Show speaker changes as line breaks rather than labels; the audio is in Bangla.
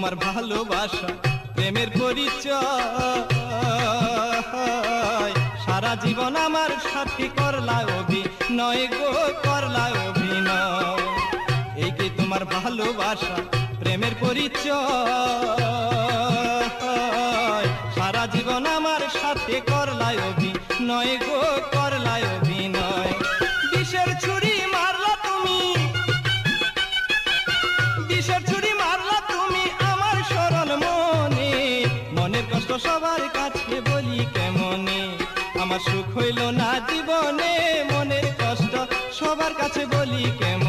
তোমার ভালোবাসা প্রেমের পরিচয়, সারা জীবন আমার সাথে করলা অভিনয় গো, করলা অভিনয়। এই কি তোমার ভালোবাসা প্রেমের পরিচয়, সারা জীবন আমার সাথে করলা অভিনয় গো, করলা অভিনয়। বিষের ছুরি মারলা তুমি, বিষের ছুরি মারলা তুমি আমার সরল মনে, মনের কষ্ট সবার কাছে বলি কেমনে, আমার সুখ হইল না জীবনে, মনের কষ্ট সবার কাছে বলি কেমনে।